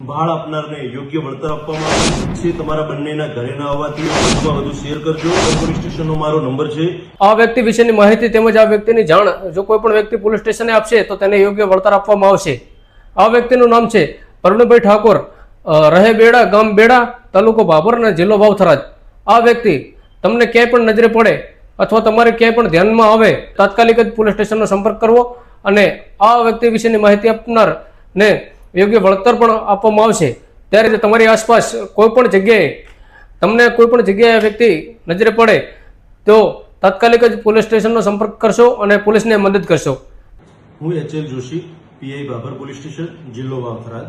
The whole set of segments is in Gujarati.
ભાળ આપનારને યોગ્ય વળતર આપવામાં આવશે। તમારા બંનેના ઘરે ના આવવાથી વધુમાં વધુ શેર કરજો। પોલીસ સ્ટેશનનો મારો નંબર છે। આ વ્યક્તિ વિશેની માહિતી તેમજ આ વ્યક્તિની જાણ જો કોઈ પણ વ્યક્તિ પોલીસ સ્ટેશને આપશે તો તેને યોગ્ય વળતર આપવામાં આવશે। આ વ્યક્તિનું નામ છે પ્રવીણભાઈ ઠાકોર, રહે બેડા, ગામ બેડા, તાલુકો ભાભર અને જિલ્લો વાવથરાજ। આ વ્યક્તિ તમને ક્યાંય પણ નજરે પડે અથવા તમારે ક્યાંય પણ ધ્યાનમાં આવે તાત્કાલિક જ પોલીસ સ્ટેશનનો સંપર્ક કરવો અને આ વ્યક્તિ વિશેની માહિતી આપનાર ને યોગ્ય વળતર પણ આપવામાં આવશે। ત્યારે તમારી આસપાસ કોઈ પણ જગ્યાએ તમને કોઈ પણ જગ્યાએ વ્યક્તિ નજરે પડે તો તાત્કાલિક જ પોલીસ સ્ટેશનનો સંપર્ક કરશો અને પોલીસને મદદ કરશો। હું H L. Joshi, PI Bhabhar police station, જિલ્લો વાવથરાજ।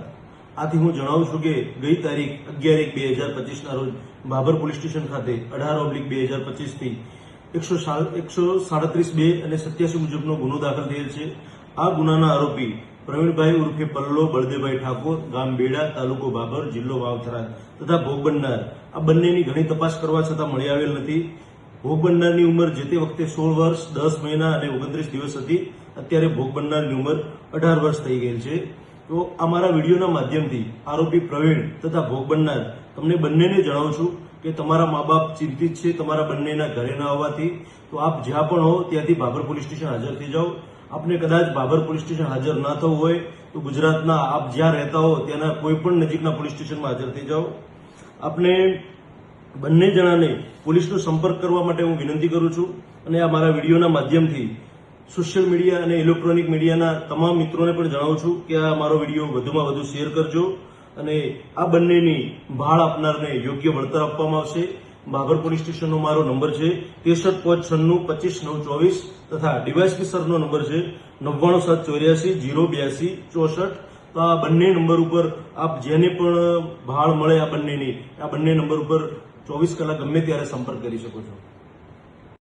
આથી હું જણાવું છું કે ગઈ તારીખ 11/1/2025 ના રોજ ભાભર પોલીસ સ્ટેશન ખાતે 18/2025 થી 137(2) અને 87 મુજબનો ગુનો દાખલ થયેલ છે। આ ગુનાના આરોપી પ્રવીણભાઈ ઉર્ફે પલ્લો બળદેવભાઈ ઠાકોર, ગામ બેડા, તાલુકો ભાભર, જિલ્લો વાવથરાજ તથા ભોગ બનનાર આ બંનેની ઘણી તપાસ કરવા છતાં મળી આવેલ નથી। ભોગ બનનારની ઉંમર જે તે વખતે 16 વર્ષ 10 મહિના અને 29 દિવસ હતી। અત્યારે ભોગ બનનારની ઉંમર 18 વર્ષ થઈ ગયેલ છે। તો અમારા વિડીયોના માધ્યમથી આરોપી પ્રવીણ તથા ભોગ બનનાર તમને બંનેને જણાવું છું કે તમારા મા બાપ ચિંતિત છે તમારા બંનેના ઘરે ના આવવાથી। તો આપ જ્યાં પણ હો ત્યાંથી ભાભર પોલીસ સ્ટેશન હાજર થઈ જાઓ। આપને કદાચ ભાભર પોલીસ સ્ટેશન હાજર ના થવું હોય તો ગુજરાતના આપ જ્યાં રહેતા હો ત્યાંના કોઈ પણ નજીકના પોલીસ સ્ટેશનમાં હાજર થઈ જાઓ। આપને બંને જણાને પોલીસનો સંપર્ક કરવા માટે હું વિનંતી કરું છું અને આ મારા વિડીયોના માધ્યમથી સોશિયલ મીડિયા અને ઇલેક્ટ્રોનિક મીડિયાના તમામ મિત્રોને પણ જણાવું છું કે આ મારો વિડીયો વધુમાં વધુ શેર કરજો અને આ બંનેની ભાળ આપનારને યોગ્ય વળતર આપવામાં આવશે। ભાભર પોલીસ સ્ટેશનનો મારો નંબર છે 63 596 25 તથા ડીવાયએસપી સરનો નંબર છે 99 784 082 64। તો આ બંને નંબર ઉપર આપ જેને પણ ભાળ મળે આ બંને નંબર ઉપર 24 કલાક ગમે ત્યારે સંપર્ક કરી શકો છો।